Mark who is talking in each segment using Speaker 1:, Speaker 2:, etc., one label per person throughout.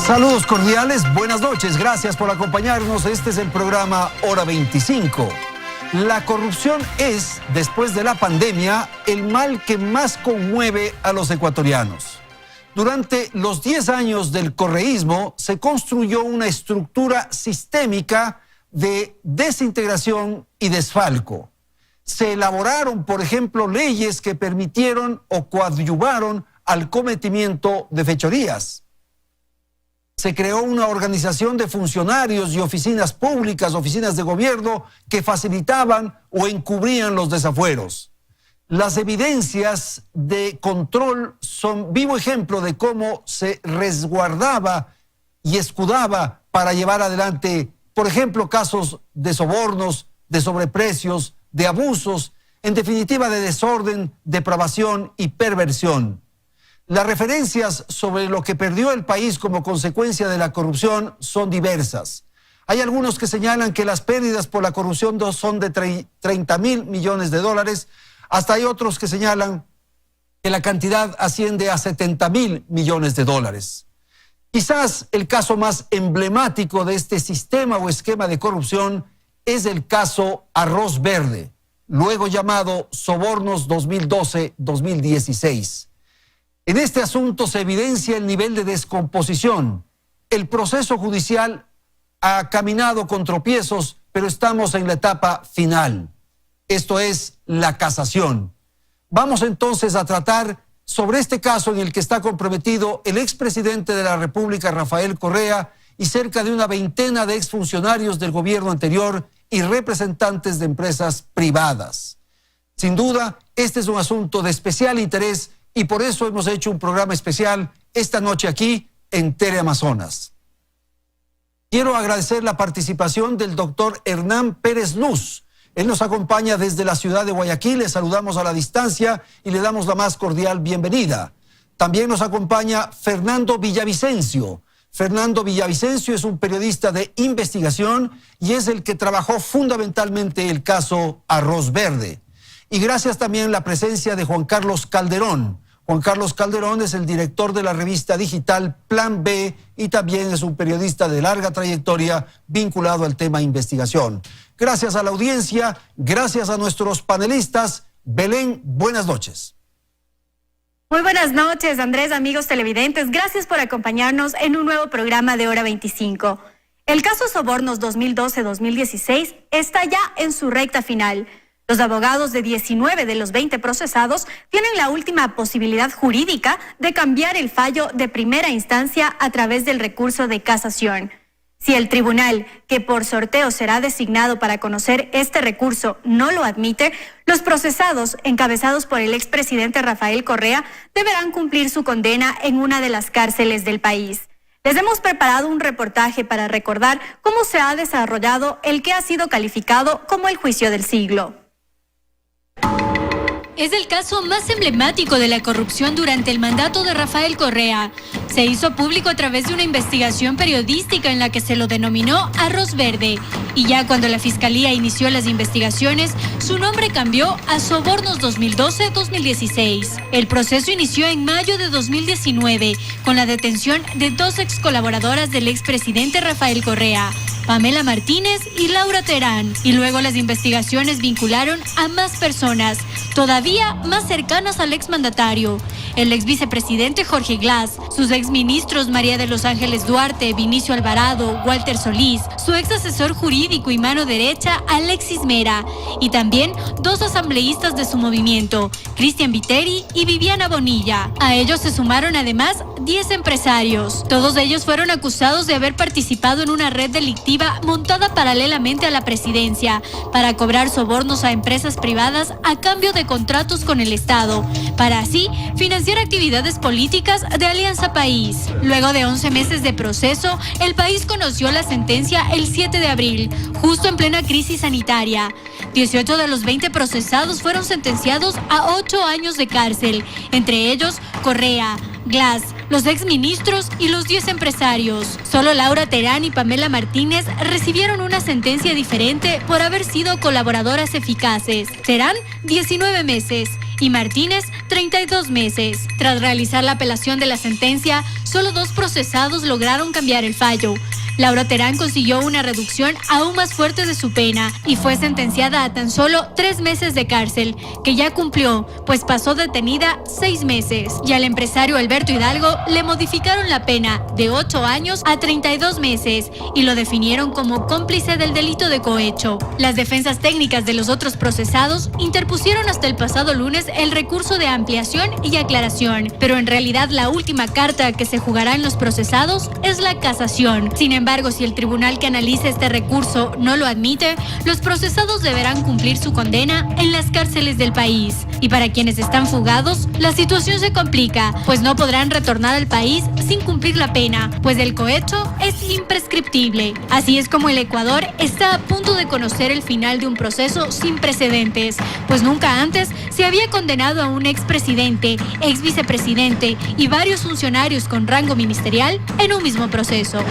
Speaker 1: Saludos cordiales, buenas noches, gracias por acompañarnos. Este es el programa Hora 25. La corrupción es, después de la pandemia, el mal que más conmueve a los ecuatorianos. Durante los 10 años del correísmo se construyó una estructura sistémica de desintegración y desfalco. Se elaboraron, por ejemplo, leyes que permitieron o coadyuvaron al cometimiento de fechorías. Se creó una organización de funcionarios y oficinas públicas, oficinas de gobierno, que facilitaban o encubrían los desafueros. Las evidencias de control son vivo ejemplo de cómo se resguardaba y escudaba para llevar adelante, por ejemplo, casos de sobornos, de sobreprecios, de abusos, en definitiva de desorden, depravación y perversión. Las referencias sobre lo que perdió el país como consecuencia de la corrupción son diversas. Hay algunos que señalan que las pérdidas por la corrupción son de 30.000 millones de dólares, hasta hay otros que señalan que la cantidad asciende a 70.000 millones de dólares. Quizás el caso más emblemático de este sistema o esquema de corrupción es el caso Arroz Verde, luego llamado Sobornos 2012-2016. En este asunto se evidencia el nivel de descomposición. El proceso judicial ha caminado con tropiezos, pero estamos en la etapa final. Esto es la casación. Vamos entonces a tratar sobre este caso en el que está comprometido el expresidente de la República, Rafael Correa, y cerca de una veintena de exfuncionarios del gobierno anterior y representantes de empresas privadas. Sin duda, este es un asunto de especial interés y por eso hemos hecho un programa especial esta noche aquí en Teleamazonas. Quiero agradecer la participación del doctor Hernán Pérez Luz. Él nos acompaña desde la ciudad de Guayaquil, le saludamos a la distancia y le damos la más cordial bienvenida. También nos acompaña Fernando Villavicencio. Fernando Villavicencio es un periodista de investigación y es el que trabajó fundamentalmente el caso Arroz Verde. Y gracias también a la presencia de Juan Carlos Calderón. Juan Carlos Calderón es el director de la revista digital Plan B y también es un periodista de larga trayectoria vinculado al tema investigación. Gracias a la audiencia, gracias a nuestros panelistas. Belén, buenas noches.
Speaker 2: Muy buenas noches, Andrés, amigos televidentes. Gracias por acompañarnos en un nuevo programa de Hora 25. El caso Sobornos 2012-2016 está ya en su recta final. Los abogados de 19 de los 20 procesados tienen la última posibilidad jurídica de cambiar el fallo de primera instancia a través del recurso de casación. Si el tribunal, que por sorteo será designado para conocer este recurso, no lo admite, los procesados, encabezados por el expresidente Rafael Correa, deberán cumplir su condena en una de las cárceles del país. Les hemos preparado un reportaje para recordar cómo se ha desarrollado el que ha sido calificado como el juicio del siglo.
Speaker 3: Es el caso más emblemático de la corrupción durante el mandato de Rafael Correa. Se hizo público a través de una investigación periodística en la que se lo denominó Arroz Verde. Y ya cuando la Fiscalía inició las investigaciones, su nombre cambió a Sobornos 2012-2016. El proceso inició en mayo de 2019, con la detención de dos ex colaboradoras del expresidente Rafael Correa, Pamela Martínez y Laura Terán. Y luego las investigaciones vincularon a más personas, todavía más cercanas al exmandatario. El ex vicepresidente Jorge Glass, sus exministros María de los Ángeles Duarte, Vinicio Alvarado, Walter Solís, su ex asesor jurídico y mano derecha Alexis Mera, y también dos asambleístas de su movimiento, Cristian Viteri y Viviana Bonilla. A ellos se sumaron además 10 empresarios. Todos ellos fueron acusados de haber participado en una red delictiva montada paralelamente a la presidencia para cobrar sobornos a empresas privadas a cambio de contratos con el Estado, para así financiar actividades políticas de Alianza País. Luego de 11 meses de proceso, el país conoció la sentencia el 7 de abril, justo en plena crisis sanitaria. 18 de los 20 procesados fueron sentenciados a 8 años de cárcel, entre ellos Correa, Glass, los exministros y los 10 empresarios. Solo Laura Terán y Pamela Martínez recibieron una sentencia diferente por haber sido colaboradoras eficaces. Terán, 19 meses y Martínez 32 meses. Tras realizar la apelación de la sentencia, solo 2 procesados lograron cambiar el fallo. Laura Terán consiguió una reducción aún más fuerte de su pena y fue sentenciada a tan solo 3 meses de cárcel, que ya cumplió, pues pasó detenida 6 meses. Y al empresario Alberto Hidalgo le modificaron la pena de 8 años a 32 meses y lo definieron como cómplice del delito de cohecho. Las defensas técnicas de los otros procesados interpusieron hasta el pasado lunes el recurso de ampliación y aclaración, pero en realidad la última carta que se jugará en los procesados es la casación. Sin embargo, si el tribunal que analice este recurso no lo admite, los procesados deberán cumplir su condena en las cárceles del país. Y para quienes están fugados, la situación se complica, pues no podrán retornar al país sin cumplir la pena, pues el cohecho es imprescriptible. Así es como el Ecuador está a punto de conocer el final de un proceso sin precedentes, pues nunca antes se había condenado a un expresidente, exvicepresidente y varios funcionarios con rango ministerial en un mismo proceso.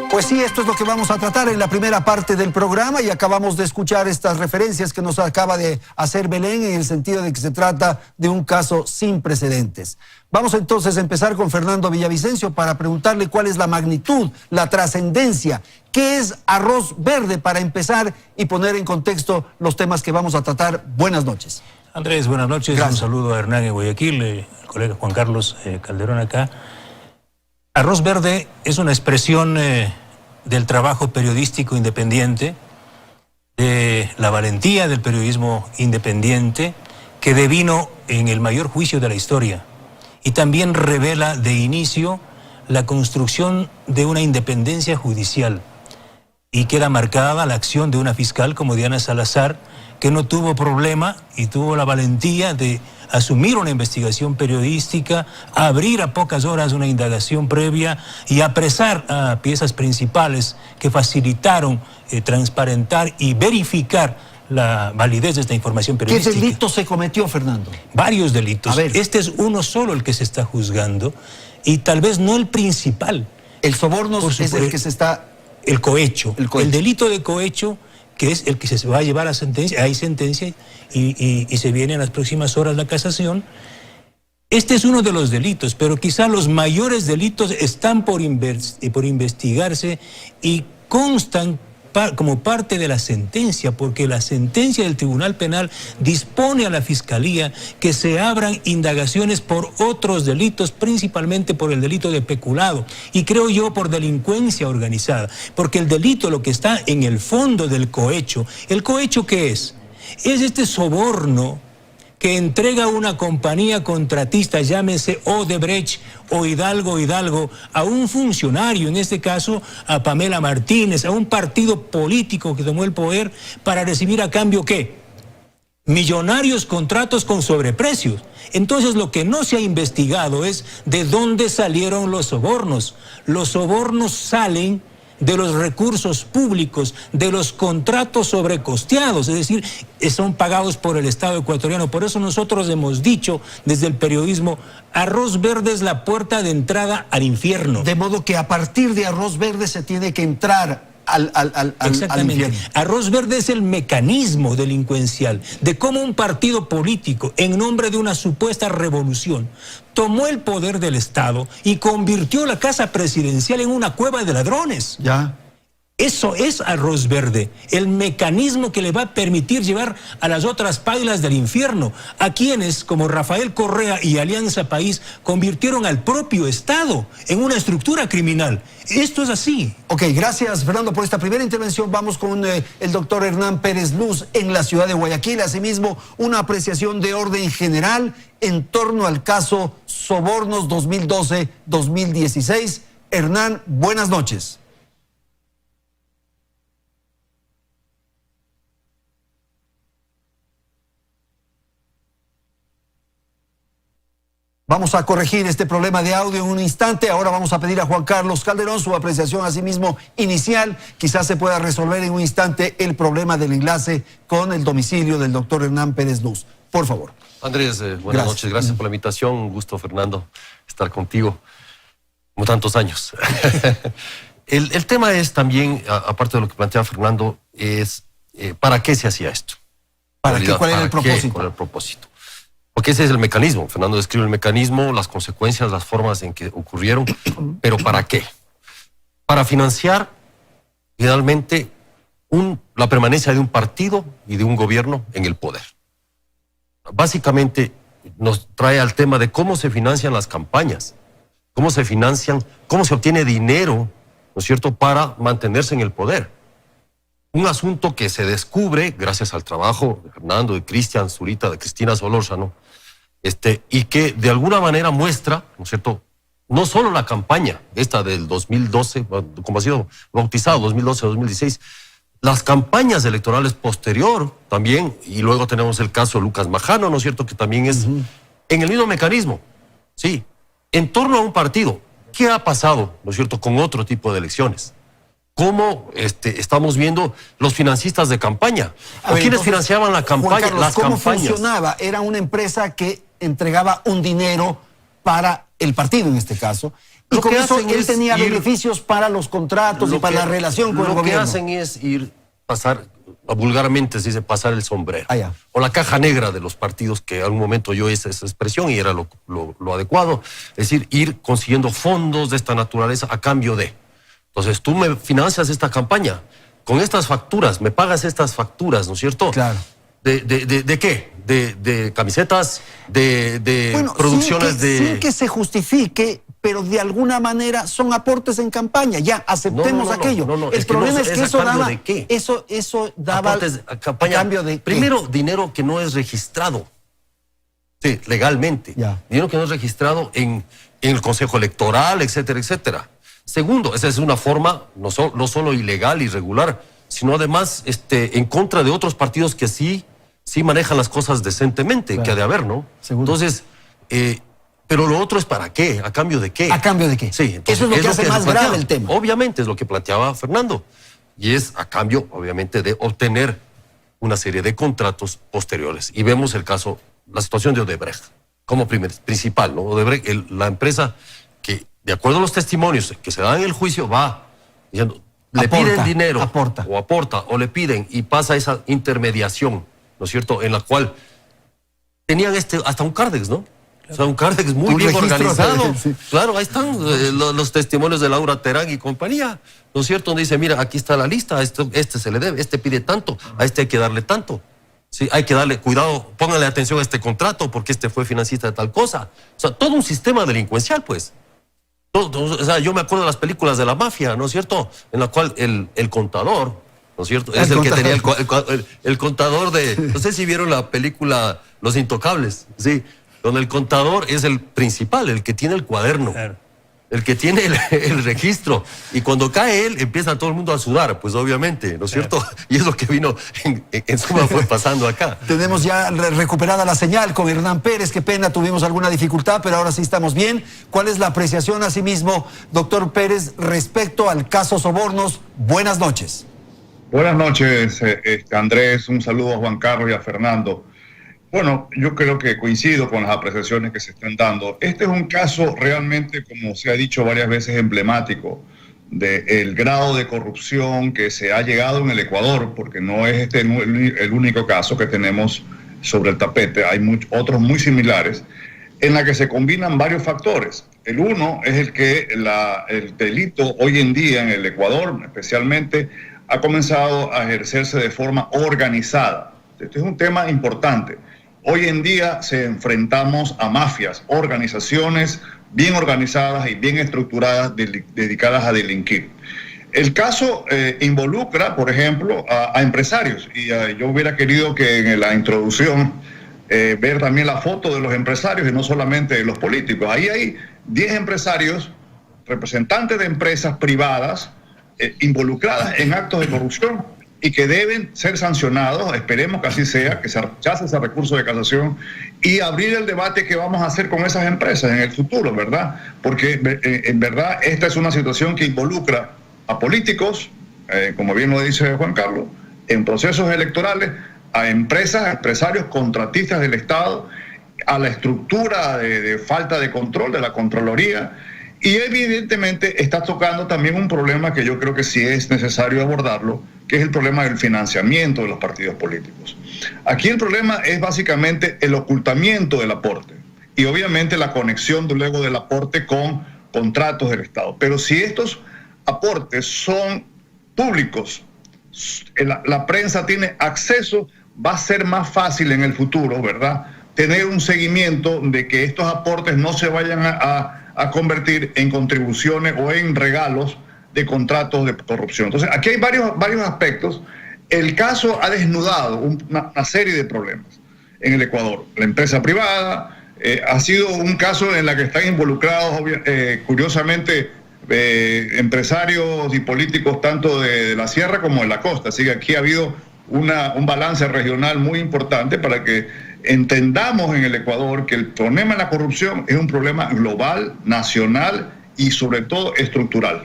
Speaker 1: Pues sí, esto es lo que vamos a tratar en la primera parte del programa y acabamos de escuchar estas referencias que nos acaba de hacer Belén en el sentido de que se trata de un caso sin precedentes. Vamos entonces a empezar con Fernando Villavicencio para preguntarle cuál es la magnitud, la trascendencia, qué es Arroz Verde para empezar y poner en contexto los temas que vamos a tratar. Buenas noches.
Speaker 4: Andrés, buenas noches.
Speaker 1: Gracias.
Speaker 4: Un saludo a Hernán en Guayaquil, el colega Juan Carlos Calderón acá. Arroz Verde es una expresión del trabajo periodístico independiente, de la valentía del periodismo independiente, que devino en el mayor juicio de la historia. Y también revela de inicio la construcción de una independencia judicial. Y queda marcada la acción de una fiscal como Diana Salazar, que no tuvo problema y tuvo la valentía de asumir una investigación periodística, abrir a pocas horas una indagación previa y apresar a piezas principales que facilitaron transparentar y verificar la validez de esta información periodística.
Speaker 1: ¿Qué delito se cometió, Fernando?
Speaker 4: Varios delitos.
Speaker 1: A ver.
Speaker 4: Este es uno solo el que se está juzgando y tal vez no el principal.
Speaker 1: El soborno es el que se está...
Speaker 4: El cohecho.
Speaker 1: El cohecho.
Speaker 4: El delito de cohecho, que es el que se va a llevar a sentencia. Hay sentencia y se viene en las próximas horas la casación. Este es uno de los delitos, pero quizá los mayores delitos están por investigarse y constan como parte de la sentencia, porque la sentencia del Tribunal Penal dispone a la Fiscalía que se abran indagaciones por otros delitos, principalmente por el delito de peculado, y creo yo por delincuencia organizada, porque el delito, lo que está en el fondo del cohecho, ¿el cohecho qué es? Es este soborno que entrega una compañía contratista, llámese Odebrecht o Hidalgo, a un funcionario, en este caso a Pamela Martínez, a un partido político que tomó el poder para recibir a cambio ¿qué? Millonarios contratos con sobreprecios. Entonces lo que no se ha investigado es de dónde salieron los sobornos. Los sobornos salen de los recursos públicos, de los contratos sobrecosteados, es decir, son pagados por el Estado ecuatoriano. Por eso nosotros hemos dicho desde el periodismo, Arroz Verde es la puerta de entrada al infierno.
Speaker 1: De modo que a partir de Arroz Verde se tiene que entrar al infierno.
Speaker 4: Arroz Verde es el mecanismo delincuencial de cómo un partido político, en nombre de una supuesta revolución, tomó el poder del Estado y convirtió la casa presidencial en una cueva de ladrones.
Speaker 1: Ya.
Speaker 4: Eso es Arroz Verde, el mecanismo que le va a permitir llevar a las otras pailas del infierno, a quienes, como Rafael Correa y Alianza País, convirtieron al propio Estado en una estructura criminal. Esto es así.
Speaker 1: Ok, gracias, Fernando, por esta primera intervención. Vamos con el doctor Hernán Pérez Luz en la ciudad de Guayaquil. Asimismo, una apreciación de orden general en torno al caso Sobornos 2012-2016. Hernán, buenas noches. Vamos a corregir este problema de audio en un instante. Ahora vamos a pedir a Juan Carlos Calderón su apreciación asimismo inicial. Quizás se pueda resolver en un instante el problema del enlace con el domicilio del doctor Hernán Pérez Luz. Por favor.
Speaker 5: Andrés, buenas noches. Gracias por la invitación. Un gusto, Fernando, estar contigo. Como tantos años. El tema es también, aparte de lo que plantea Fernando, es ¿para qué se hacía esto?
Speaker 1: ¿Para qué? ¿Cuál era el propósito?
Speaker 5: ¿Cuál era el propósito? Porque ese es el mecanismo. Fernando describe el mecanismo, las consecuencias, las formas en que ocurrieron. ¿Pero para qué? Para financiar, finalmente, la permanencia de un partido y de un gobierno en el poder. Básicamente, nos trae al tema de cómo se financian las campañas, cómo se financian, cómo se obtiene dinero, ¿no es cierto?, para mantenerse en el poder. Un asunto que se descubre gracias al trabajo de Fernando, de Cristian Zurita, de Cristina Solórzano, y que de alguna manera muestra, ¿no es cierto?, no solo la campaña, esta del 2012, como ha sido bautizado, 2012-2016, las campañas electorales posterior también, y luego tenemos el caso de Lucas Majano, ¿no es cierto?, que también es en el mismo mecanismo, sí, en torno a un partido. ¿Qué ha pasado, no es cierto?, con otro tipo de elecciones? ¿Cómo estamos viendo los financistas de campaña? ¿O quiénes financiaban la campaña?
Speaker 1: Juan Carlos,
Speaker 5: las
Speaker 1: ¿cómo
Speaker 5: campañas
Speaker 1: funcionaba? Era una empresa que entregaba un dinero para el partido en este caso, y con eso él tenía beneficios para los contratos y para la relación con el gobierno.
Speaker 5: Lo que hacen es pasar, vulgarmente se dice, pasar el sombrero. O la caja negra de los partidos, que en algún momento yo hice esa expresión y era lo adecuado. Es decir, ir consiguiendo fondos de esta naturaleza a cambio de. Entonces tú me financias esta campaña con estas facturas, me pagas estas facturas, ¿no es cierto?
Speaker 1: Claro.
Speaker 5: ¿De qué? De camisetas, de producciones
Speaker 1: sin que se justifique, pero de alguna manera son aportes en campaña. Ya, aceptemos aquello. El problema es que eso daba...
Speaker 5: ¿de qué?
Speaker 1: Eso daba
Speaker 5: aportes a campaña.
Speaker 1: ¿A cambio de qué?
Speaker 5: Primero, dinero que no es registrado. Sí, legalmente.
Speaker 1: Ya.
Speaker 5: Dinero que no es registrado en el Consejo Electoral, etcétera, etcétera. Segundo, esa es una forma no solo ilegal, irregular, sino además en contra de otros partidos que sí manejan las cosas decentemente, claro, que ha de haber, ¿no?
Speaker 1: Seguro.
Speaker 5: Entonces, pero lo otro es ¿para qué? ¿A cambio de qué?
Speaker 1: ¿A cambio de qué?
Speaker 5: Sí, entonces,
Speaker 1: eso es lo que hace más grave el tema.
Speaker 5: Obviamente es lo que planteaba Fernando. Y es a cambio, obviamente, de obtener una serie de contratos posteriores. Y vemos el caso, la situación de Odebrecht como principal, ¿no? Odebrecht, la empresa que, de acuerdo a los testimonios que se dan en el juicio, va diciendo, le piden dinero, aporta, o le piden, y pasa esa intermediación, ¿no es cierto?, en la cual tenían hasta un Cardex, ¿no? O sea, un Cardex muy bien organizado. Sí. Claro, ahí están los testimonios de Laura Terán y compañía, ¿no es cierto? Donde dice, mira, aquí está la lista, este se le debe, este pide tanto, a este hay que darle tanto. Sí, hay que darle cuidado, póngale atención a este contrato porque este fue financista de tal cosa. O sea, todo un sistema delincuencial, pues. O sea, yo me acuerdo de las películas de la mafia, ¿no es cierto? En la cual el contador, ¿no es cierto? Es el que tenía el contador de... No sé si vieron la película Los Intocables, ¿sí? Donde el contador es el principal, el que tiene el cuaderno, claro, el que tiene el registro. Y cuando cae él, empieza todo el mundo a sudar, pues obviamente, ¿no es cierto? Y es lo que vino, en suma, fue pasando acá.
Speaker 1: Tenemos ya recuperada la señal con Hernán Pérez. Qué pena, tuvimos alguna dificultad, pero ahora sí estamos bien. ¿Cuál es la apreciación, asimismo, doctor Pérez, respecto al caso Sobornos? Buenas noches.
Speaker 6: Buenas noches, Andrés. Un saludo a Juan Carlos y a Fernando. Bueno, yo creo que coincido con las apreciaciones que se están dando. Este es un caso realmente, como se ha dicho varias veces, emblemático del grado de corrupción que se ha llegado en el Ecuador, porque no es el único caso que tenemos sobre el tapete. Hay otros muy similares, en la que se combinan varios factores. El uno es el que el delito hoy en día en el Ecuador, especialmente, ha comenzado a ejercerse de forma organizada. Este es un tema importante. Hoy en día enfrentamos a mafias, organizaciones bien organizadas y bien estructuradas dedicadas a delinquir. El caso involucra, por ejemplo, a empresarios. Y yo hubiera querido que en la introducción ver también la foto de los empresarios y no solamente de los políticos. Ahí hay 10 empresarios, representantes de empresas privadas involucradas en actos de corrupción y que deben ser sancionados. Esperemos que así sea, que se rechace ese recurso de casación y abrir el debate que vamos a hacer con esas empresas en el futuro, ¿verdad? Porque en verdad esta es una situación que involucra a políticos, como bien lo dice Juan Carlos, en procesos electorales, a empresas, a empresarios, contratistas del Estado, a la estructura de falta de control de la Contraloría Y evidentemente está tocando también un problema que yo creo que sí es necesario abordarlo, que es el problema del financiamiento de los partidos políticos. Aquí el problema es básicamente el ocultamiento del aporte y obviamente la conexión luego del aporte con contratos del Estado. Pero si estos aportes son públicos, la prensa tiene acceso, va a ser más fácil en el futuro, ¿verdad?, tener un seguimiento de que estos aportes no se vayan a convertir en contribuciones o en regalos de contratos de corrupción. Entonces, aquí hay varios aspectos. El caso ha desnudado una serie de problemas en el Ecuador. La empresa privada ha sido un caso en el que están involucrados, curiosamente, empresarios y políticos tanto de la sierra como de la costa. Así que aquí ha habido un balance regional muy importante para que entendamos en el Ecuador que el problema de la corrupción es un problema global, nacional y sobre todo estructural.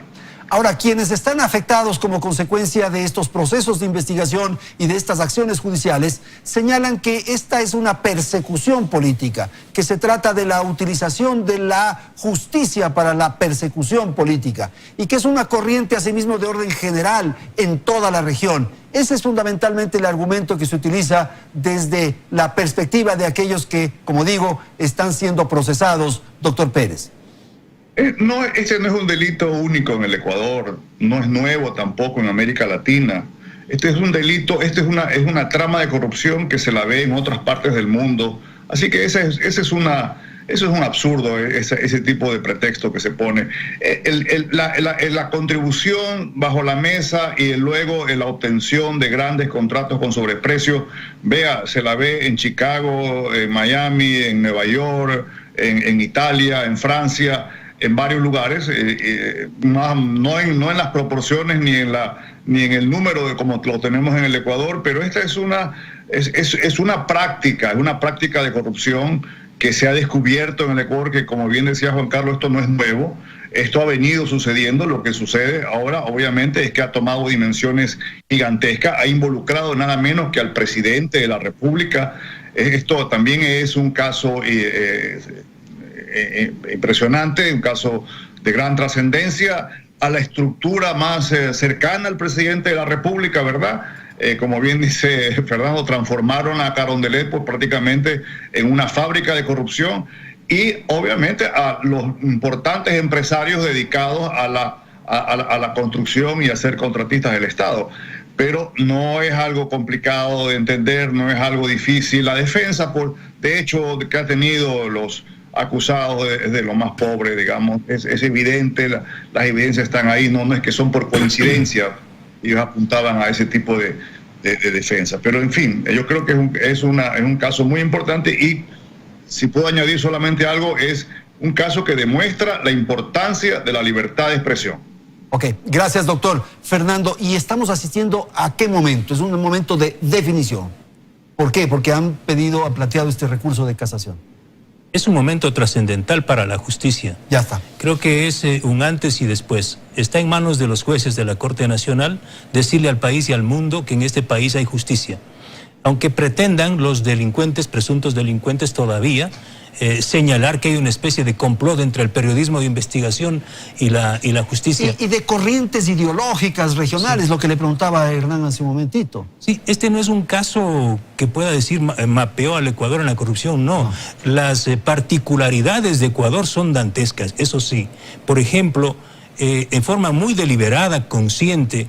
Speaker 1: Ahora, quienes están afectados como consecuencia de estos procesos de investigación y de estas acciones judiciales señalan que esta es una persecución política, que se trata de la utilización de la justicia para la persecución política y que es una corriente asimismo de orden general en toda la región. Ese es fundamentalmente el argumento que se utiliza desde la perspectiva de aquellos que, como digo, están siendo procesados, doctor Pérez.
Speaker 6: No, ese no es un delito único en el Ecuador, no es nuevo tampoco en América Latina. Este es un delito, es una trama de corrupción que se la ve en otras partes del mundo. Así que eso es un absurdo, ese tipo de pretexto que se pone. La contribución bajo la mesa y luego la obtención de grandes contratos con sobreprecio, se la ve en Chicago, en Miami, en Nueva York, en Italia, en Francia, en varios lugares, no en las proporciones ni en el número de como lo tenemos en el Ecuador, pero esta es una práctica de corrupción que se ha descubierto en el Ecuador, que como bien decía Juan Carlos, esto no es nuevo, esto ha venido sucediendo. Lo que sucede ahora obviamente es que ha tomado dimensiones gigantescas, ha involucrado nada menos que al presidente de la República. Esto también es un caso impresionante, un caso de gran trascendencia, a la estructura más cercana al presidente de la República, ¿verdad? Como bien dice Fernando, transformaron a Carondelet pues, prácticamente en una fábrica de corrupción y obviamente a los importantes empresarios dedicados a la construcción y a ser contratistas del Estado. Pero no es algo complicado de entender, no es algo difícil. La defensa, de hecho, que ha tenido los acusados de lo más pobre, digamos, es evidente, las evidencias están ahí, no es que son por coincidencia, ellos apuntaban a ese tipo de defensa. Pero en fin, yo creo que es un caso muy importante y si puedo añadir solamente algo, es un caso que demuestra la importancia de la libertad de expresión.
Speaker 1: Ok, gracias doctor. Fernando, ¿y estamos asistiendo a qué momento? Es un momento de definición. ¿Por qué? Porque han planteado este recurso de casación.
Speaker 4: Es un momento trascendental para la justicia.
Speaker 1: Ya está.
Speaker 4: Creo que es un antes y después. Está en manos de los jueces de la Corte Nacional decirle al país y al mundo que en este país hay justicia. Aunque pretendan los delincuentes, presuntos delincuentes todavía, señalar que hay una especie de complot entre el periodismo de investigación y la justicia.
Speaker 1: Y de corrientes ideológicas regionales, sí. Lo que le preguntaba a Hernán hace un momentito.
Speaker 4: Sí, este no es un caso que pueda decir mapeó al Ecuador en la corrupción, no. Las particularidades de Ecuador son dantescas, eso sí. Por ejemplo, en forma muy deliberada, consciente,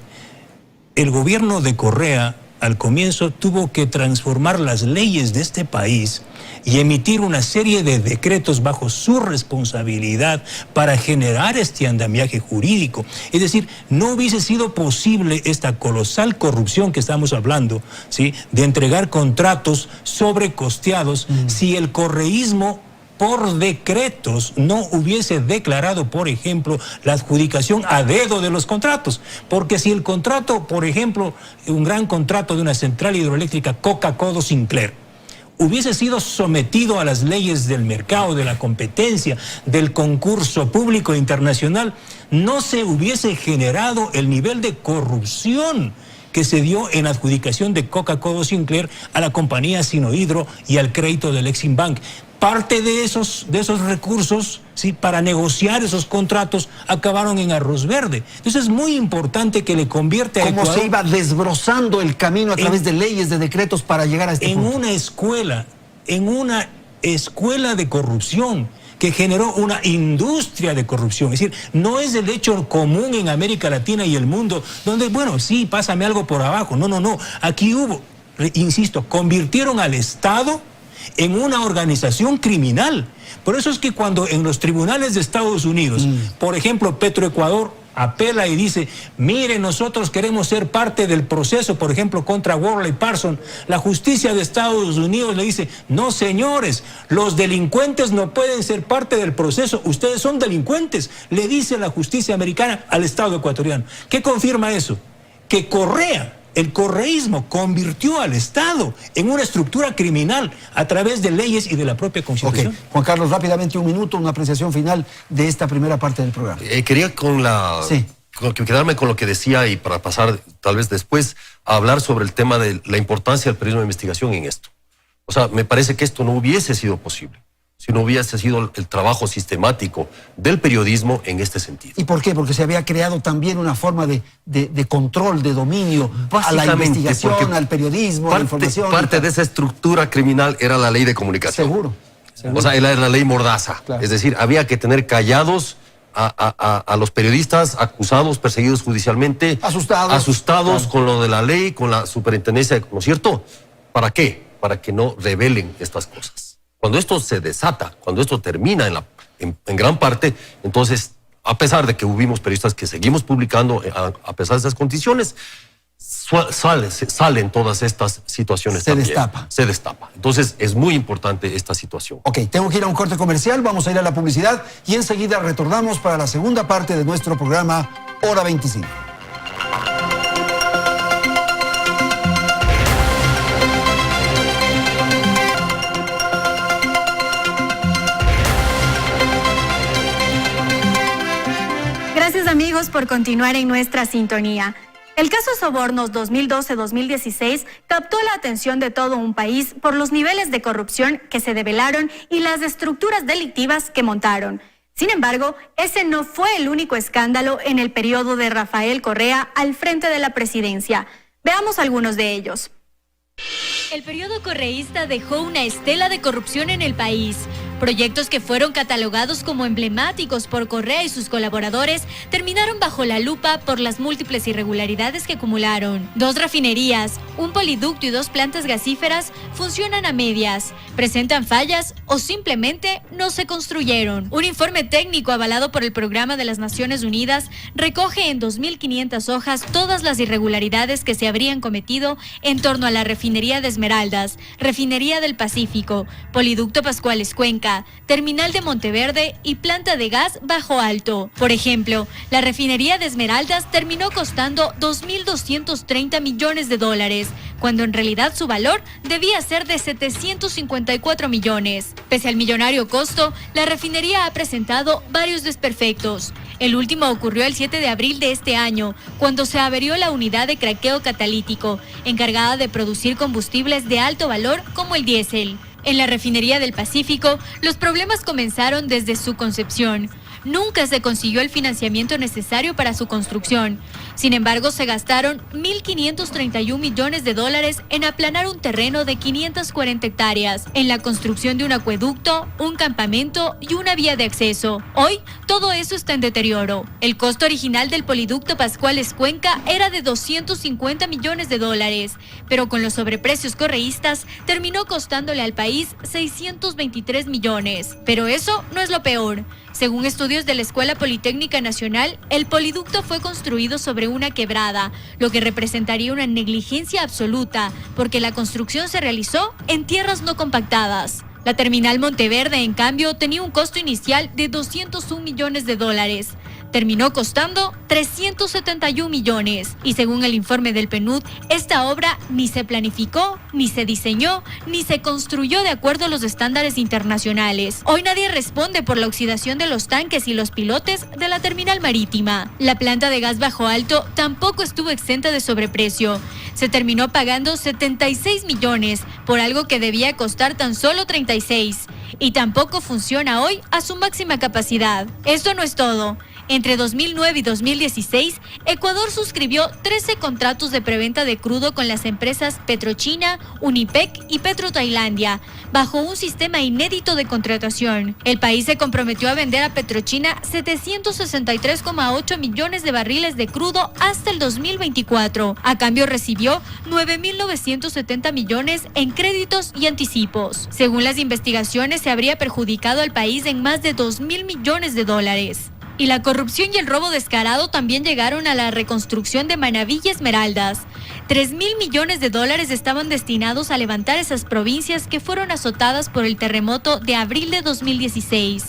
Speaker 4: el gobierno de Correa al comienzo tuvo que transformar las leyes de este país y emitir una serie de decretos bajo su responsabilidad para generar este andamiaje jurídico. Es decir, no hubiese sido posible esta colosal corrupción que estamos hablando, ¿sí?, de entregar contratos sobrecosteados si el correísmo por decretos no hubiese declarado, por ejemplo, la adjudicación a dedo de los contratos. Porque si el contrato, por ejemplo, un gran contrato de una central hidroeléctrica Coca-Codo Sinclair, hubiese sido sometido a las leyes del mercado, de la competencia, del concurso público internacional, no se hubiese generado el nivel de corrupción que se dio en la adjudicación de Coca-Codo Sinclair a la compañía Sinohydro y al crédito del Exim Bank. parte de esos recursos, ¿sí?, para negociar esos contratos acabaron en arroz verde. Entonces es muy importante que le convierta a
Speaker 1: ¿Cómo
Speaker 4: Ecuador
Speaker 1: se iba desbrozando el camino a través de leyes, de decretos para llegar a este punto?
Speaker 4: En una escuela de corrupción que generó una industria de corrupción. Es decir, no es el hecho común en América Latina y el mundo, donde, bueno, sí, pásame algo por abajo. No. Aquí hubo, insisto, convirtieron al Estado en una organización criminal. Por eso es que cuando en los tribunales de Estados Unidos, por ejemplo, Petroecuador apela y dice, mire, nosotros queremos ser parte del proceso, por ejemplo, contra Worley Parsons, la justicia de Estados Unidos le dice, no señores, los delincuentes no pueden ser parte del proceso, ustedes son delincuentes, le dice la justicia americana al Estado ecuatoriano. ¿Qué confirma eso? Que Correa, el correísmo, convirtió al Estado en una estructura criminal a través de leyes y de la propia Constitución.
Speaker 1: Okay. Juan Carlos, rápidamente un minuto, una apreciación final de esta primera parte del programa.
Speaker 5: Quería quedarme con lo que decía y para pasar tal vez después a hablar sobre el tema de la importancia del periodismo de investigación en esto. O sea, me parece que esto no hubiese sido posible si no hubiese sido el trabajo sistemático del periodismo en este sentido.
Speaker 1: ¿Y por qué? Porque se había creado también una forma de control, de dominio a la investigación, al periodismo, a la información.
Speaker 5: Parte de esa estructura criminal era la ley de comunicación.
Speaker 1: Seguro.
Speaker 5: O sea, era la ley Mordaza.
Speaker 1: Claro.
Speaker 5: Es decir, había que tener callados a los periodistas acusados, perseguidos judicialmente. Asustados
Speaker 1: claro,
Speaker 5: con lo de la ley, con la superintendencia, ¿no es cierto? ¿Para qué? Para que no revelen estas cosas. Cuando esto se desata, cuando esto termina en gran parte, entonces, a pesar de que hubimos periodistas que seguimos publicando, a pesar de esas condiciones, salen todas estas situaciones también. Se destapa. Entonces, es muy importante esta situación.
Speaker 1: Ok, tengo que ir a un corte comercial, vamos a ir a la publicidad y enseguida retornamos para la segunda parte de nuestro programa Hora 25.
Speaker 2: Gracias amigos por continuar en nuestra sintonía. El caso Sobornos 2012-2016 captó la atención de todo un país por los niveles de corrupción que se develaron y las estructuras delictivas que montaron. Sin embargo, ese no fue el único escándalo en el periodo de Rafael Correa al frente de la presidencia. Veamos algunos de ellos.
Speaker 3: El periodo correísta dejó una estela de corrupción en el país. Proyectos que fueron catalogados como emblemáticos por Correa y sus colaboradores terminaron bajo la lupa por las múltiples irregularidades que acumularon. 2 refinerías, un poliducto y 2 plantas gasíferas funcionan a medias, presentan fallas o simplemente no se construyeron. Un informe técnico avalado por el Programa de las Naciones Unidas recoge en 2.500 hojas todas las irregularidades que se habrían cometido en torno a la refinería de Esmeraldas, refinería del Pacífico, poliducto Pascuales Cuenca, terminal de Monteverde y planta de gas Bajo Alto. Por ejemplo, la refinería de Esmeraldas terminó costando $2.230 millones, cuando en realidad su valor debía ser de 754 millones. Pese al millonario costo, la refinería ha presentado varios desperfectos. El último ocurrió el 7 de abril de este año, cuando se averió la unidad de craqueo catalítico, encargada de producir combustibles de alto valor como el diésel. En la refinería del Pacífico, los problemas comenzaron desde su concepción. Nunca se consiguió el financiamiento necesario para su construcción. Sin embargo, se gastaron $1.531 millones en aplanar un terreno de 540 hectáreas, en la construcción de un acueducto, un campamento y una vía de acceso. Hoy, todo eso está en deterioro. El costo original del poliducto Pascuales Cuenca era de $250 millones, pero con los sobreprecios correístas terminó costándole al país 623 millones. Pero eso no es lo peor. Según estudios de la Escuela Politécnica Nacional, el poliducto fue construido sobre una quebrada, lo que representaría una negligencia absoluta, porque la construcción se realizó en tierras no compactadas. La terminal Monteverde, en cambio, tenía un costo inicial de $201 millones. Terminó costando 371 millones. Y según el informe del PNUD, esta obra ni se planificó, ni se diseñó, ni se construyó de acuerdo a los estándares internacionales. Hoy nadie responde por la oxidación de los tanques y los pilotes de la terminal marítima. La planta de gas Bajo Alto tampoco estuvo exenta de sobreprecio. Se terminó pagando 76 millones por algo que debía costar tan solo 36. y tampoco funciona hoy a su máxima capacidad. Esto no es todo. Entre 2009 y 2016, Ecuador suscribió 13 contratos de preventa de crudo con las empresas Petrochina, Unipec y Petrotailandia, bajo un sistema inédito de contratación. El país se comprometió a vender a Petrochina 763,8 millones de barriles de crudo hasta el 2024. A cambio recibió 9.970 millones en créditos y anticipos. Según las investigaciones, se habría perjudicado al país en más de 2.000 millones de dólares. Y la corrupción y el robo descarado también llegaron a la reconstrucción de Manabí y Esmeraldas. 3.000 millones de dólares estaban destinados a levantar esas provincias que fueron azotadas por el terremoto de abril de 2016.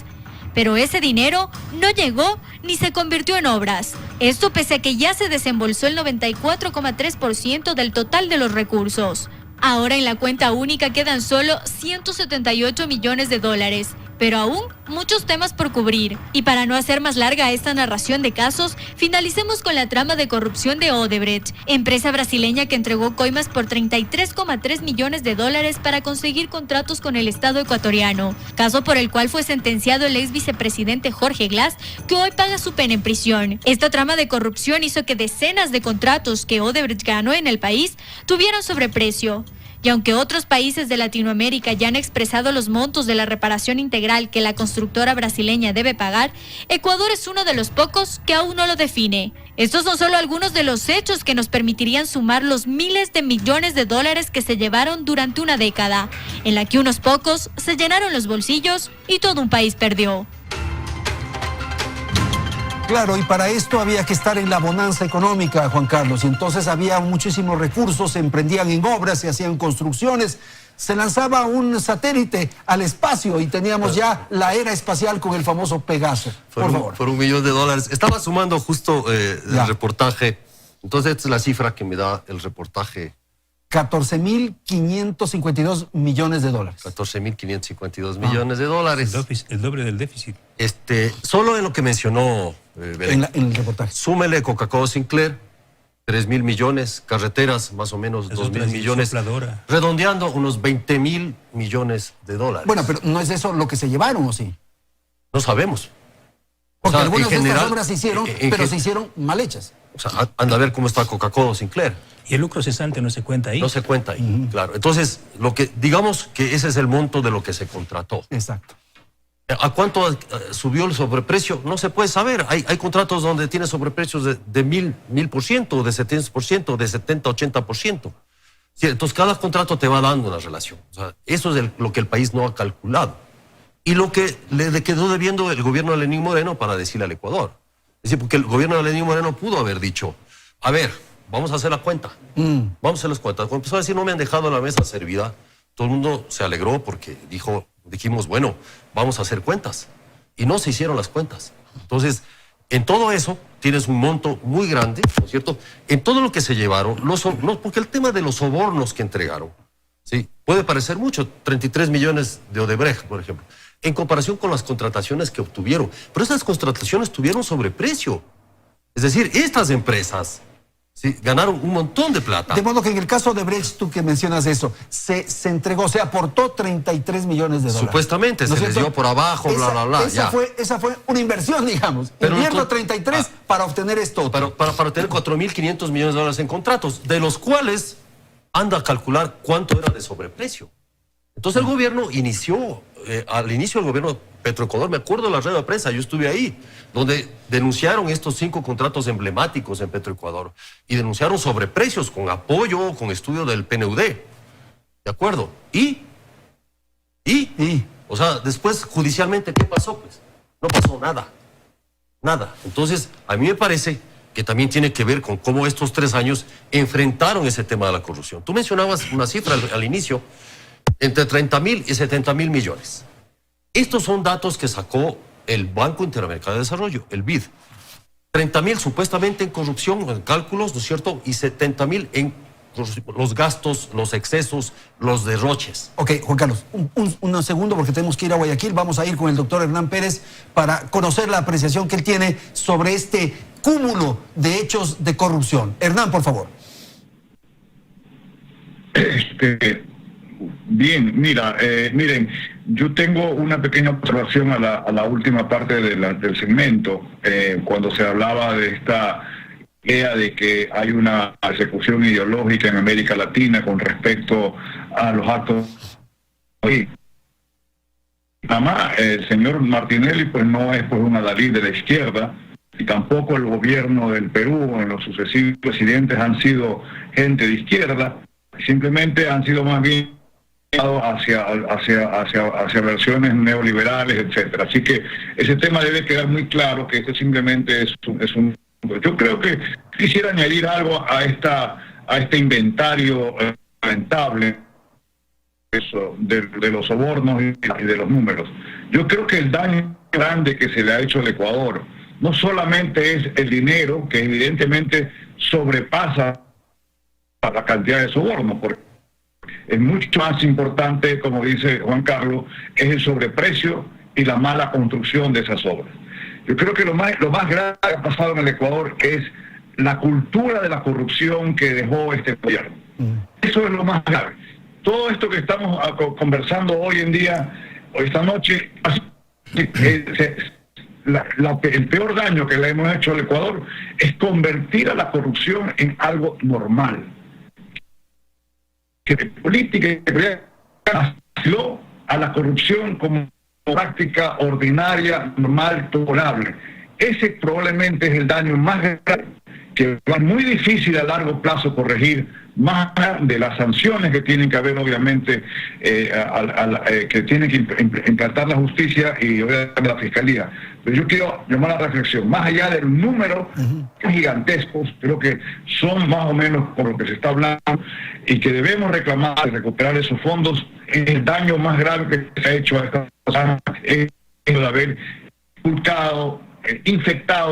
Speaker 3: Pero ese dinero no llegó ni se convirtió en obras. Esto pese a que ya se desembolsó el 94,3% del total de los recursos. Ahora en la cuenta única quedan solo 178 millones de dólares. Pero aún muchos temas por cubrir. Y para no hacer más larga esta narración de casos, finalicemos con la trama de corrupción de Odebrecht, empresa brasileña que entregó coimas por 33,3 millones de dólares para conseguir contratos con el Estado ecuatoriano, caso por el cual fue sentenciado el ex vicepresidente Jorge Glass, que hoy paga su pena en prisión. Esta trama de corrupción hizo que decenas de contratos que Odebrecht ganó en el país tuvieran sobreprecio. Y aunque otros países de Latinoamérica ya han expresado los montos de la reparación integral que la constructora brasileña debe pagar, Ecuador es uno de los pocos que aún no lo define. Estos son solo algunos de los hechos que nos permitirían sumar los miles de millones de dólares que se llevaron durante una década, en la que unos pocos se llenaron los bolsillos y todo un país perdió.
Speaker 1: Claro, y para esto había que estar en la bonanza económica, Juan Carlos, y entonces había muchísimos recursos, se emprendían en obras, se hacían construcciones, se lanzaba un satélite al espacio y teníamos ya la era espacial con el famoso Pegaso. Por favor.
Speaker 5: Por $1 millón. Estaba sumando justo el reportaje, entonces esta es la cifra que me da el reportaje.
Speaker 1: 14.552 millones de dólares.
Speaker 5: 14.552 millones de dólares.
Speaker 4: El doble del déficit.
Speaker 5: Solo en lo que mencionó Belén.
Speaker 1: En el reportaje.
Speaker 5: Súmele Coca-Cola Sinclair, 3.000 millones, carreteras más o menos 2.000 millones,
Speaker 4: sopladora.
Speaker 5: redondeando unos 20.000 millones de dólares.
Speaker 1: Bueno, pero ¿no es eso lo que se llevaron o sí?
Speaker 5: No sabemos.
Speaker 1: Porque
Speaker 5: O sea,
Speaker 1: algunas
Speaker 5: en general,
Speaker 1: de estas obras se hicieron, pero se hicieron mal hechas.
Speaker 5: O sea, anda a ver cómo está Coca-Cola Sinclair.
Speaker 4: Y el lucro cesante no se cuenta ahí.
Speaker 5: No se cuenta ahí, claro. Entonces, digamos que ese es el monto de lo que se contrató.
Speaker 1: Exacto.
Speaker 5: ¿A cuánto subió el sobreprecio? No se puede saber. Hay contratos donde tiene sobreprecios de 1000%, de 700%, de 70-80%. Sí, entonces, cada contrato te va dando una relación. O sea, eso es lo que el país no ha calculado. Y lo que le quedó debiendo el gobierno de Lenín Moreno para decirle al Ecuador. Es decir, porque el gobierno de Lenín Moreno pudo haber dicho, a ver, vamos a hacer la cuenta. Vamos a hacer las cuentas. Cuando empezó a decir, no me han dejado la mesa servida, todo el mundo se alegró porque dijimos, bueno, vamos a hacer cuentas. Y no se hicieron las cuentas. Entonces, en todo eso tienes un monto muy grande, ¿no es cierto? En todo lo que se llevaron, porque el tema de los sobornos que entregaron, ¿sí? Puede parecer mucho, 33 millones de Odebrecht, por ejemplo, en comparación con las contrataciones que obtuvieron. Pero esas contrataciones tuvieron sobreprecio. Es decir, estas empresas, sí, ganaron un montón de plata.
Speaker 1: De modo que en el caso de Brecht, tú que mencionas eso, se entregó, se aportó 33 millones de dólares.
Speaker 5: Supuestamente, ¿no se les dio por abajo, bla, bla, bla.
Speaker 1: Esa fue una inversión, digamos.
Speaker 5: Pero
Speaker 1: invierno 33 para obtener esto.
Speaker 5: Para obtener 4.500 millones de dólares en contratos, de los cuales anda a calcular cuánto era de sobreprecio. Entonces el gobierno inició, al inicio del gobierno Petroecuador, me acuerdo de la rueda de prensa, yo estuve ahí, donde denunciaron estos 5 contratos emblemáticos en Petroecuador y denunciaron sobreprecios con apoyo, con estudio del PNUD. ¿De acuerdo? O sea, después judicialmente, ¿qué pasó? Pues no pasó nada. Nada. Entonces, a mí me parece que también tiene que ver con cómo estos 3 años enfrentaron ese tema de la corrupción. Tú mencionabas una cifra al inicio, entre 30.000 y 70.000 millones. Estos son datos que sacó el Banco Interamericano de Desarrollo, el BID. 30.000 supuestamente en corrupción, en cálculos, ¿no es cierto? Y 70.000 en los gastos, los excesos, los derroches.
Speaker 1: Ok, Juan Carlos, un segundo porque tenemos que ir a Guayaquil. Vamos a ir con el doctor Hernán Pérez para conocer la apreciación que él tiene sobre este cúmulo de hechos de corrupción. Hernán, por favor.
Speaker 6: Bien, mira, miren, Yo tengo una pequeña observación a la última parte del segmento, cuando se hablaba de esta idea de que hay una persecución ideológica en América Latina con respecto a los actos. Además, el señor Martinelli pues no es pues un adalid de la izquierda, y tampoco el gobierno del Perú en los sucesivos presidentes han sido gente de izquierda, simplemente han sido más bien hacia versiones neoliberales, etcétera. Así que ese tema debe quedar muy claro, que este simplemente es un... Yo creo que quisiera añadir algo a este inventario lamentable de los sobornos y de los números. Yo creo que el daño grande que se le ha hecho al Ecuador no solamente es el dinero, que evidentemente sobrepasa la cantidad de sobornos, porque es mucho más importante, como dice Juan Carlos, es el sobreprecio y la mala construcción de esas obras. Yo creo que lo más grave que ha pasado en el Ecuador es la cultura de la corrupción que dejó este gobierno. Eso es lo más grave. Todo esto que estamos conversando hoy en día, o esta noche, el peor daño que le hemos hecho al Ecuador es convertir a la corrupción en algo normal. Que política nació a la corrupción como práctica ordinaria, normal, tolerable. Ese probablemente es el daño más grave, que es muy difícil a largo plazo corregir, más de las sanciones que tienen que haber, obviamente, que tiene que implantar la justicia y obviamente la fiscalía. Pero yo quiero llamar a la reflexión, más allá del número gigantescos, creo que son más o menos por lo que se está hablando, y que debemos reclamar y recuperar esos fondos. El daño más grave que se ha hecho a esta persona es el haber infectado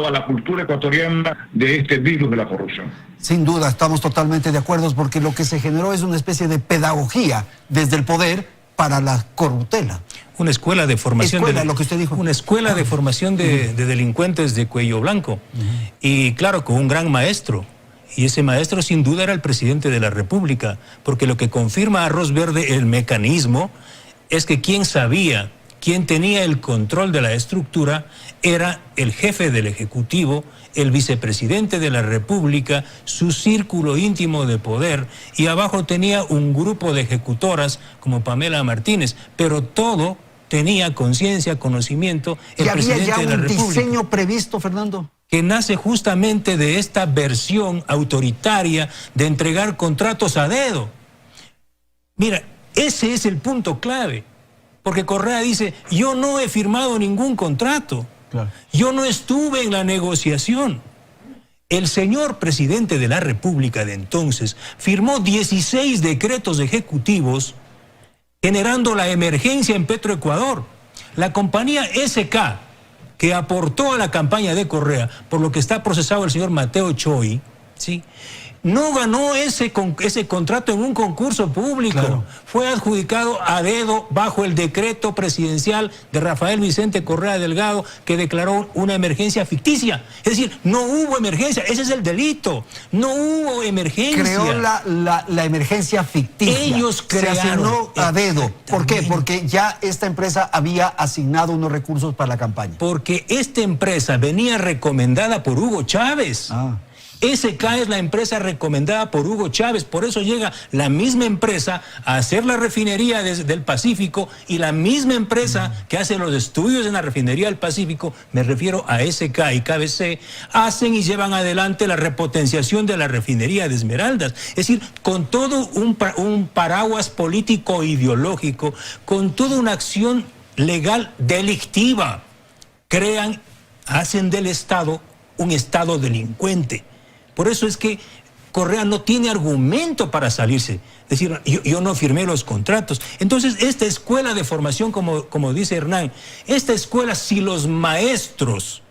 Speaker 6: a la cultura ecuatoriana de este virus de la corrupción.
Speaker 1: Sin duda, estamos totalmente de acuerdo, porque lo que se generó es una especie de pedagogía desde el poder para la corruptela.
Speaker 4: Una escuela de formación
Speaker 1: lo que usted dijo.
Speaker 4: Una escuela de formación de delincuentes de cuello blanco. Y claro, con un gran maestro. Y ese maestro sin duda era el presidente de la República, porque lo que confirma a Arroz Verde el mecanismo es que quien sabía, quien tenía el control de la estructura, era el jefe del Ejecutivo, el vicepresidente de la República, su círculo íntimo de poder, y abajo tenía un grupo de ejecutoras como Pamela Martínez, pero todo tenía conciencia, conocimiento, el presidente de la República. ¿Y había ya un
Speaker 1: diseño previsto, Fernando?
Speaker 4: Que nace justamente de esta versión autoritaria de entregar contratos a dedo. Mira, ese es el punto clave, porque Correa dice, yo no he firmado ningún contrato. Claro. Yo no estuve en la negociación. El señor presidente de la República de entonces firmó 16 decretos ejecutivos generando la emergencia en Petroecuador. La compañía SK, que aportó a la campaña de Correa, por lo que está procesado el señor Mateo Choi, ¿sí?, no ganó ese contrato en un concurso público. Claro. Fue adjudicado a dedo bajo el decreto presidencial de Rafael Vicente Correa Delgado, que declaró una emergencia ficticia. Es decir, no hubo emergencia, ese es el delito. No hubo emergencia.
Speaker 1: Creó la emergencia ficticia.
Speaker 4: Ellos crearon.
Speaker 1: Se asignó a dedo. ¿Por qué? Porque ya esta empresa había asignado unos recursos para la campaña.
Speaker 4: Porque esta empresa venía recomendada por Hugo Chávez. SK es la empresa recomendada por Hugo Chávez, por eso llega la misma empresa a hacer la refinería del Pacífico, y la misma empresa que hace los estudios en la refinería del Pacífico, me refiero a SK y KBC, hacen y llevan adelante la repotenciación de la refinería de Esmeraldas. Es decir, con todo un paraguas político ideológico, con toda una acción legal delictiva, hacen del Estado un Estado delincuente. Por eso es que Correa no tiene argumento para salirse. Es decir, yo no firmé los contratos. Entonces, esta escuela de formación, como dice Hernán, esta escuela, si los maestros,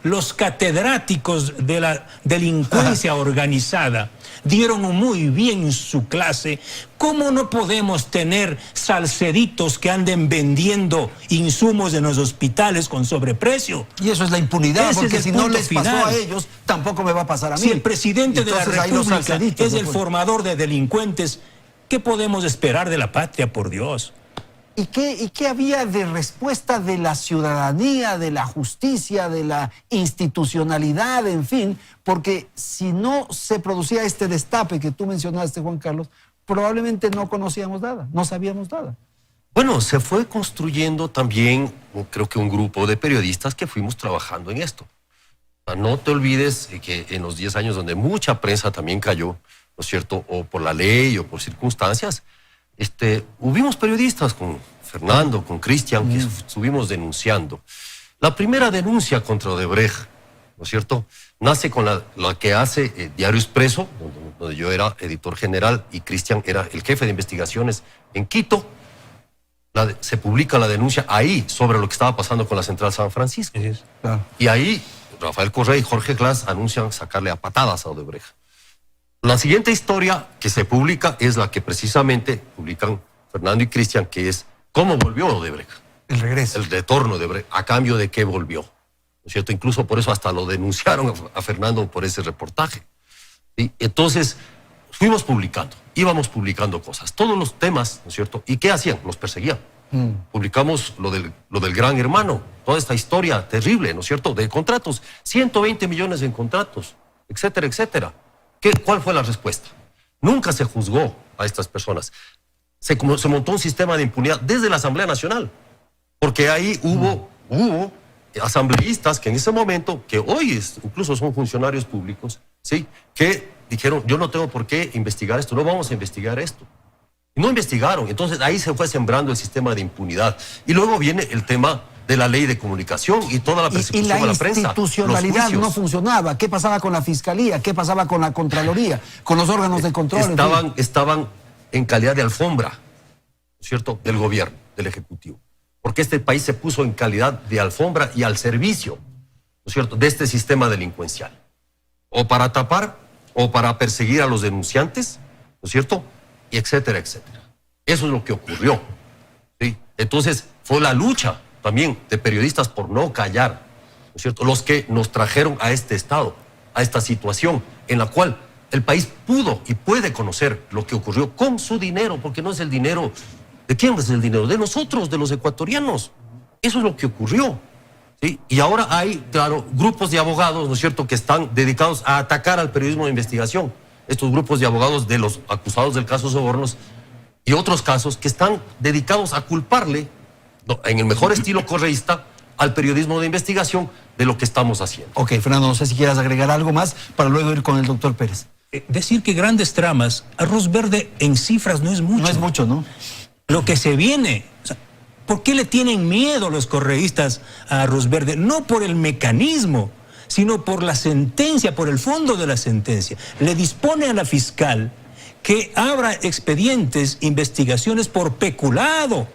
Speaker 4: los catedráticos de la delincuencia organizada dieron muy bien su clase, ¿cómo no podemos tener salceditos que anden vendiendo insumos en los hospitales con sobreprecio?
Speaker 1: Y eso es la impunidad, porque si no les pasó a ellos, tampoco me va a pasar a mí.
Speaker 4: Si el presidente de la República es el formador de delincuentes, ¿qué podemos esperar de la patria, por Dios?
Speaker 1: ¿Y qué había de respuesta de la ciudadanía, de la justicia, de la institucionalidad, en fin? Porque si no se producía este destape que tú mencionaste, Juan Carlos, probablemente no conocíamos nada, no sabíamos nada.
Speaker 5: Bueno, se fue construyendo también, creo que un grupo de periodistas que fuimos trabajando en esto. No te olvides que en los 10 años donde mucha prensa también cayó, ¿no es cierto?, o por la ley o por circunstancias, hubimos periodistas con Fernando, con Cristian, que estuvimos denunciando. La primera denuncia contra Odebrecht, ¿no es cierto?, nace con la que hace Diario Expreso, donde yo era editor general y Cristian era el jefe de investigaciones en Quito. Se publica la denuncia ahí sobre lo que estaba pasando con la Central San Francisco.
Speaker 4: Sí,
Speaker 1: claro.
Speaker 5: Y ahí Rafael Correa y Jorge Glass anuncian sacarle a patadas a Odebrecht. La siguiente historia que se publica es la que precisamente publican Fernando y Cristian, que es cómo volvió Odebrecht.
Speaker 1: El regreso.
Speaker 5: El retorno de Odebrecht, a cambio de qué volvió. ¿No es cierto? Incluso por eso hasta lo denunciaron a Fernando por ese reportaje. ¿Sí? Entonces, fuimos publicando, íbamos publicando cosas, todos los temas, ¿no es cierto? ¿Y qué hacían? Los perseguían. Publicamos lo del Gran Hermano, toda esta historia terrible, ¿no es cierto?, de contratos, 120 millones en contratos, etcétera, etcétera. ¿Cuál fue la respuesta? Nunca se juzgó a estas personas. Se montó un sistema de impunidad desde la Asamblea Nacional, porque ahí hubo asambleístas que en ese momento, que hoy incluso son funcionarios públicos, ¿sí?, que dijeron, yo no tengo por qué investigar esto, no vamos a investigar esto. Y no investigaron. Entonces ahí se fue sembrando el sistema de impunidad. Y luego viene el tema de la ley de comunicación y toda la persecución a la prensa.
Speaker 1: Y la institucionalidad no funcionaba. ¿Qué pasaba con la Fiscalía? ¿Qué pasaba con la Contraloría? ¿Con los órganos de control?
Speaker 5: Estaban en calidad de alfombra, ¿cierto?, del gobierno, del Ejecutivo. Porque este país se puso en calidad de alfombra y al servicio, ¿no es cierto?, de este sistema delincuencial. O para tapar, o para perseguir a los denunciantes, ¿no es cierto?, y etcétera, etcétera. Eso es lo que ocurrió, ¿sí? Entonces, fue la lucha también de periodistas por no callar, ¿no es cierto?, los que nos trajeron a este estado, a esta situación en la cual el país pudo y puede conocer lo que ocurrió con su dinero, porque no es el dinero. ¿De quién es el dinero? De nosotros, de los ecuatorianos. Eso es lo que ocurrió, ¿sí? Y ahora hay, claro, grupos de abogados, ¿no es cierto?, que están dedicados a atacar al periodismo de investigación. Estos grupos de abogados de los acusados del caso Sobornos y otros casos que están dedicados a culparle, en el mejor estilo correísta, al periodismo de investigación de lo que estamos haciendo.
Speaker 1: Ok, Fernando, no sé si quieras agregar algo más para luego ir con el doctor Pérez.
Speaker 4: Decir que grandes tramas, arroz verde en cifras no es mucho.
Speaker 1: No es mucho, ¿no?
Speaker 4: Lo que se viene, o sea, ¿por qué le tienen miedo los correístas a arroz verde? No por el mecanismo, sino por la sentencia, por el fondo de la sentencia. Le dispone a la fiscal que abra expedientes, investigaciones por peculado.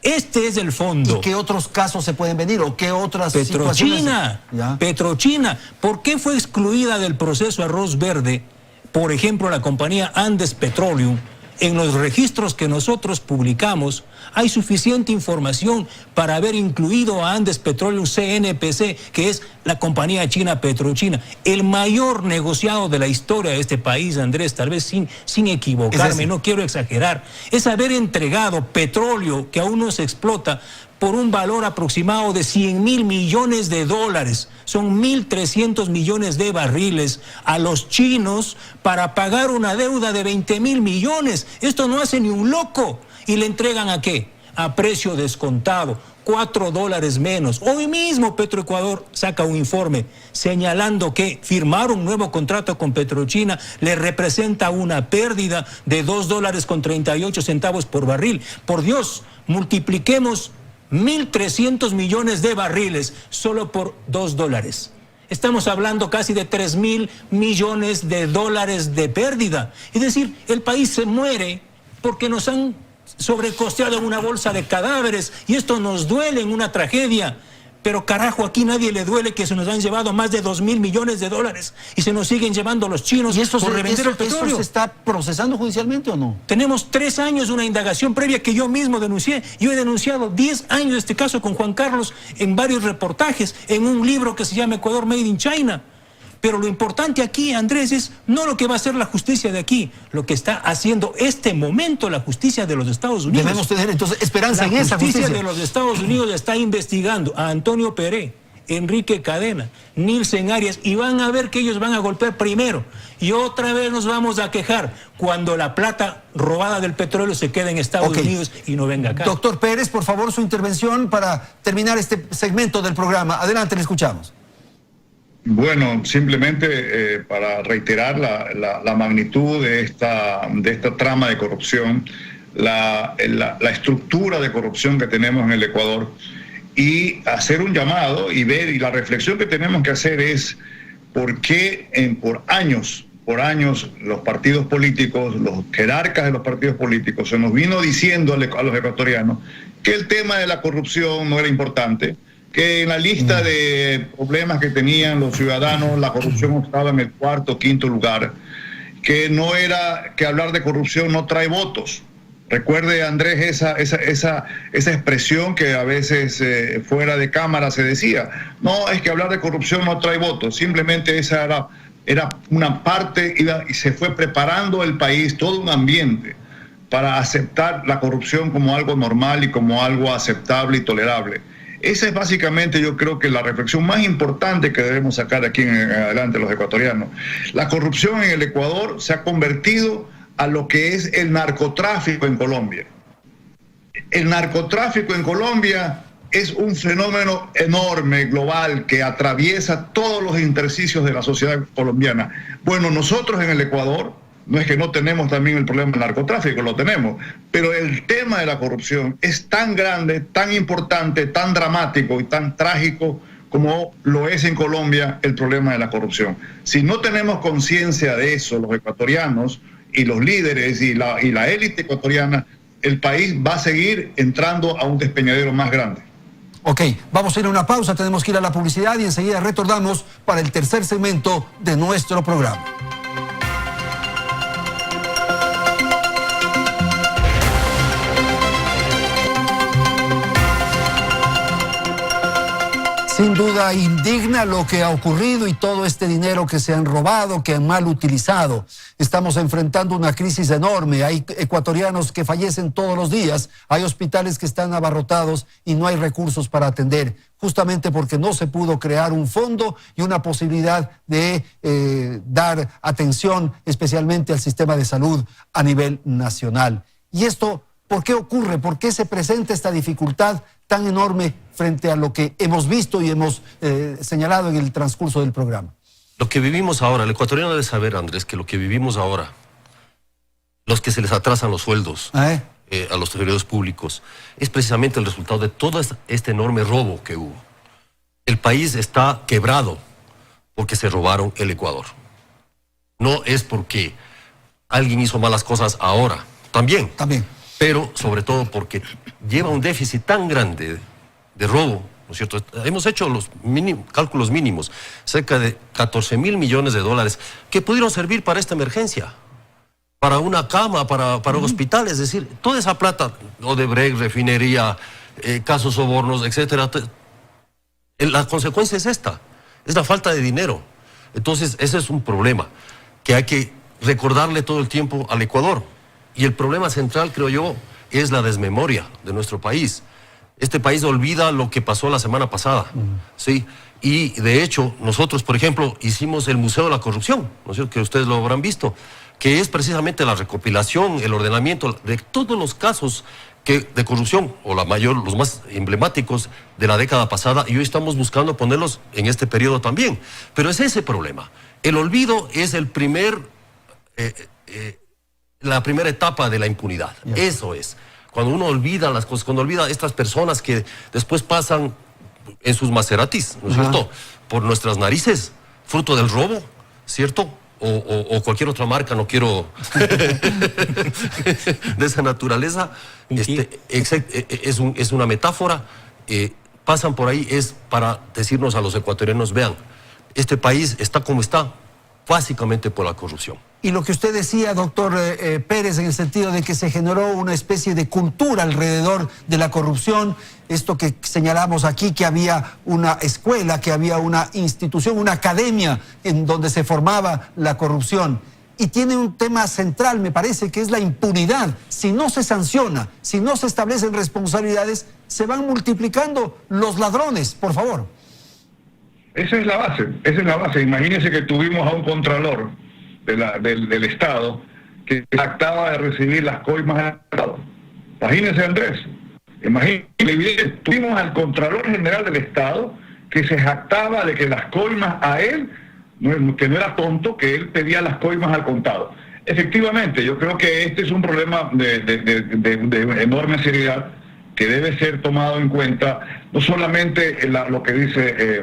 Speaker 4: Este es el fondo.
Speaker 1: ¿Y qué otros casos se pueden venir o qué otras
Speaker 4: Petrochina,
Speaker 1: situaciones?
Speaker 4: Petrochina. ¿Por qué fue excluida del proceso arroz verde, por ejemplo, la compañía Andes Petroleum? En los registros que nosotros publicamos hay suficiente información para haber incluido a Andes Petroleum CNPC, que es la compañía china Petrochina. El mayor negociado de la historia de este país, Andrés, tal vez sin equivocarme, no quiero exagerar, es haber entregado petróleo que aún no se explota por un valor aproximado de 100.000 millones de dólares. Son 1.300 millones de barriles a los chinos para pagar una deuda de 20.000 millones. Esto no hace ni un loco. ¿Y le entregan a qué? A precio descontado, $4 menos. Hoy mismo Petroecuador saca un informe señalando que firmar un nuevo contrato con Petrochina le representa una pérdida de $2.38 por barril. Por Dios, multipliquemos 1.300 millones de barriles solo por $2. Estamos hablando casi de 3.000 millones de dólares de pérdida. Es decir, el país se muere porque nos han sobrecosteado en una bolsa de cadáveres y esto nos duele en una tragedia. Pero carajo, aquí nadie le duele que se nos han llevado más de 2.000 millones de dólares y se nos siguen llevando los chinos por revender el petróleo.
Speaker 1: ¿Eso se está procesando judicialmente o no?
Speaker 4: Tenemos 3 años de una indagación previa que yo mismo denuncié. Yo he denunciado 10 años de este caso con Juan Carlos en varios reportajes, en un libro que se llama Ecuador Made in China. Pero lo importante aquí, Andrés, es no lo que va a hacer la justicia de aquí, lo que está haciendo este momento la justicia de los Estados Unidos.
Speaker 1: Debemos tener entonces esperanza en esa
Speaker 4: La justicia
Speaker 1: justicia
Speaker 4: de los Estados Unidos está investigando a Antonio Peré, Enrique Cadena, Nilsen Arias, y van a ver que ellos van a golpear primero. Y otra vez nos vamos a quejar cuando la plata robada del petróleo se quede en Estados Unidos y no venga acá.
Speaker 1: Doctor Pérez, por favor, su intervención para terminar este segmento del programa. Adelante, le escuchamos.
Speaker 6: Bueno, simplemente para reiterar la magnitud de esta trama de corrupción, la estructura de corrupción que tenemos en el Ecuador, y hacer un llamado y ver, y la reflexión que tenemos que hacer es por qué por años los partidos políticos, los jerarcas de los partidos políticos, se nos vino diciendo a los ecuatorianos que el tema de la corrupción no era importante, que en la lista de problemas que tenían los ciudadanos la corrupción estaba en el cuarto o quinto lugar, que no era, que hablar de corrupción no trae votos. Recuerde, Andrés, esa expresión que a veces fuera de cámara se decía, no, es que hablar de corrupción no trae votos, simplemente esa era una parte, y se fue preparando el país, todo un ambiente para aceptar la corrupción como algo normal y como algo aceptable y tolerable. Esa es básicamente, yo creo que la reflexión más importante que debemos sacar de aquí en adelante los ecuatorianos. La corrupción en el Ecuador se ha convertido a lo que es el narcotráfico en Colombia. El narcotráfico en Colombia es un fenómeno enorme, global, que atraviesa todos los intersticios de la sociedad colombiana. Bueno, nosotros en el Ecuador, no es que no tenemos también el problema del narcotráfico, lo tenemos, pero el tema de la corrupción es tan grande, tan importante, tan dramático y tan trágico como lo es en Colombia el problema de la corrupción. Si no tenemos conciencia de eso, los ecuatorianos y los líderes y la élite ecuatoriana, el país va a seguir entrando a un despeñadero más grande.
Speaker 1: Ok, vamos a ir a una pausa, tenemos que ir a la publicidad y enseguida retornamos para el tercer segmento de nuestro programa. Sin duda indigna lo que ha ocurrido y todo este dinero que se han robado, que han mal utilizado. Estamos enfrentando una crisis enorme. Hay ecuatorianos que fallecen todos los días. Hay hospitales que están abarrotados y no hay recursos para atender, justamente porque no se pudo crear un fondo y una posibilidad de dar atención especialmente al sistema de salud a nivel nacional. Y esto, ¿por qué ocurre? ¿Por qué se presenta esta dificultad tan enorme frente a lo que hemos visto y hemos señalado en el transcurso del programa?
Speaker 5: Lo que vivimos ahora, el ecuatoriano debe saber, Andrés, que lo que vivimos ahora, los que se les atrasan los sueldos a los servidores públicos, es precisamente el resultado de todo este enorme robo que hubo. El país está quebrado porque se robaron el Ecuador. No es porque alguien hizo malas cosas ahora, también. Pero sobre todo porque lleva un déficit tan grande de robo, ¿no es cierto? Hemos hecho los cálculos mínimos, cerca de 14.000 millones de dólares que pudieron servir para esta emergencia, para una cama, para hospitales, es decir, toda esa plata, Odebrecht, refinería, casos sobornos, etcétera. La consecuencia es esta, es la falta de dinero. Entonces, ese es un problema que hay que recordarle todo el tiempo al Ecuador. Y el problema central, creo yo, es la desmemoria de nuestro país. Este país olvida lo que pasó la semana pasada, ¿sí? Y de hecho, nosotros, por ejemplo, hicimos el Museo de la Corrupción, ¿no es cierto?, que ustedes lo habrán visto, que es precisamente la recopilación, el ordenamiento de todos los casos de corrupción, o los más emblemáticos de la década pasada, y hoy estamos buscando ponerlos en este periodo también. Pero es ese problema. El olvido es la primera etapa de la impunidad. Eso es. Cuando uno olvida las cosas, cuando olvida estas personas que después pasan en sus Maseratis, ¿no es cierto?, por nuestras narices, fruto del robo, ¿cierto? O cualquier otra marca, no quiero de esa naturaleza. Es una metáfora. Pasan por ahí, es para decirnos a los ecuatorianos, vean, este país está como está básicamente por la corrupción.
Speaker 1: Y lo que usted decía, doctor Pérez, en el sentido de que se generó una especie de cultura alrededor de la corrupción, esto que señalamos aquí, que había una escuela, que había una institución, una academia en donde se formaba la corrupción. Y tiene un tema central, me parece, que es la impunidad. Si no se sanciona, si no se establecen responsabilidades, se van multiplicando los ladrones, por favor.
Speaker 6: Esa es la base. Imagínense que tuvimos a un contralor del Estado que actaba de recibir las coimas del Estado. Imagínense, Andrés, tuvimos al Contralor General del Estado que se jactaba de que las coimas a él, que no era tonto, que él pedía las coimas al contado. Efectivamente, yo creo que este es un problema de enorme seriedad que debe ser tomado en cuenta, no solamente lo que dice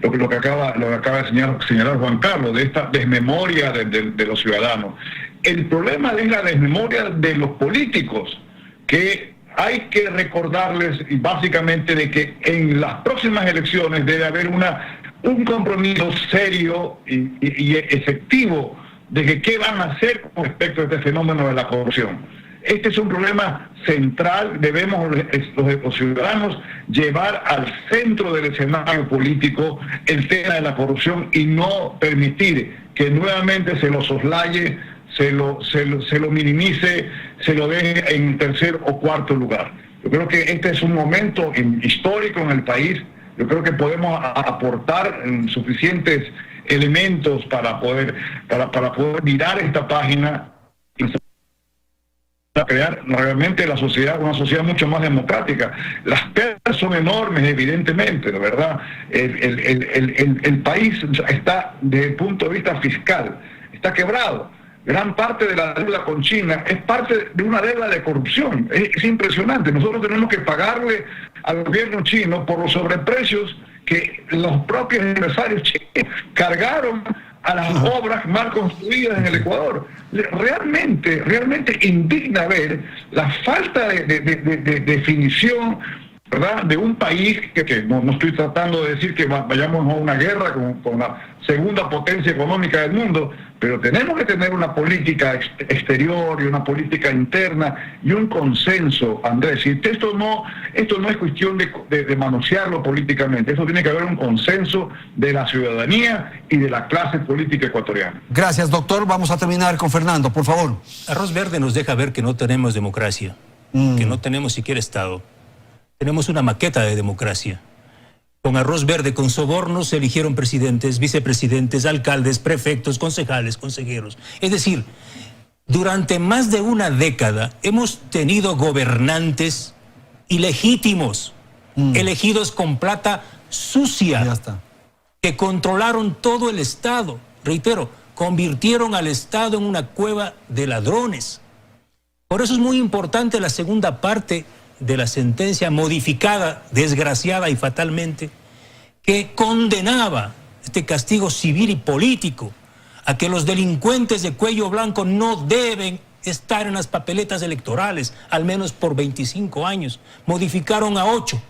Speaker 6: lo que acaba de señalar Juan Carlos, de esta desmemoria de los ciudadanos. El problema es la desmemoria de los políticos, que hay que recordarles básicamente de que en las próximas elecciones debe haber un compromiso serio y efectivo de que qué van a hacer con respecto a este fenómeno de la corrupción. Este es un problema central, debemos los ciudadanos llevar al centro del escenario político el tema de la corrupción y no permitir que nuevamente se lo soslaye, se lo minimice, se lo deje en tercer o cuarto lugar. Yo creo que este es un momento histórico en el país. Yo creo que podemos aportar suficientes elementos para poder mirar esta página y crear realmente una sociedad mucho más democrática. Las pérdidas son enormes, evidentemente, de verdad. El país está, desde el punto de vista fiscal, está quebrado. Gran parte de la deuda con China es parte de una deuda de corrupción. Es impresionante. Nosotros tenemos que pagarle al gobierno chino por los sobreprecios que los propios empresarios chinos cargaron a las obras mal construidas en el Ecuador. Realmente indigna ver la falta de definición, ¿verdad?, de un país que no estoy tratando de decir que vayamos a una guerra con la segunda potencia económica del mundo, pero tenemos que tener una política exterior y una política interna y un consenso, Andrés. Y esto no es cuestión de manosearlo políticamente, esto tiene que haber un consenso de la ciudadanía y de la clase política ecuatoriana.
Speaker 1: Gracias, doctor. Vamos a terminar con Fernando, por favor.
Speaker 4: Arroz Verde nos deja ver que no tenemos democracia, que no tenemos siquiera Estado. Tenemos una maqueta de democracia. Con Arroz Verde, con sobornos, se eligieron presidentes, vicepresidentes, alcaldes, prefectos, concejales, consejeros. Es decir, durante más de una década hemos tenido gobernantes ilegítimos, elegidos con plata sucia, que controlaron todo el Estado. Reitero, convirtieron al Estado en una cueva de ladrones. Por eso es muy importante la segunda parte de la sentencia modificada, desgraciada y fatalmente, que condenaba este castigo civil y político a que los delincuentes de cuello blanco no deben estar en las papeletas electorales, al menos por 25 años. Modificaron a 8.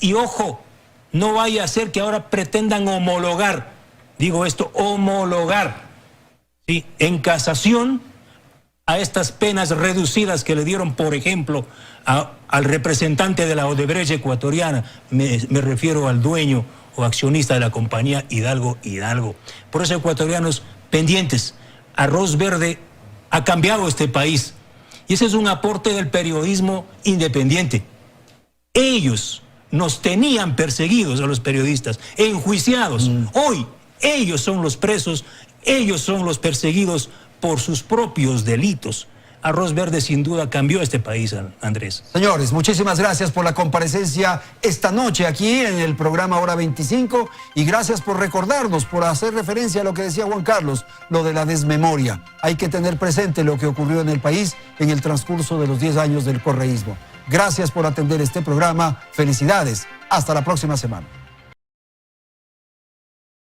Speaker 4: Y ojo, no vaya a ser que ahora pretendan homologar, digo esto, homologar, ¿sí?, en casación a estas penas reducidas que le dieron, por ejemplo, al representante de la Odebrecht ecuatoriana. Me refiero al dueño o accionista de la compañía Hidalgo. Por eso, ecuatorianos pendientes, Arroz Verde ha cambiado este país. Y ese es un aporte del periodismo independiente. Ellos nos tenían perseguidos a los periodistas, enjuiciados. Hoy, ellos son los presos, ellos son los perseguidos por sus propios delitos. Arroz Verde sin duda cambió este país, Andrés.
Speaker 1: Señores, muchísimas gracias por la comparecencia esta noche aquí en el programa Hora 25 y gracias por recordarnos, por hacer referencia a lo que decía Juan Carlos, lo de la desmemoria. Hay que tener presente lo que ocurrió en el país en el transcurso de los 10 años del correísmo. Gracias por atender este programa. Felicidades. Hasta la próxima semana.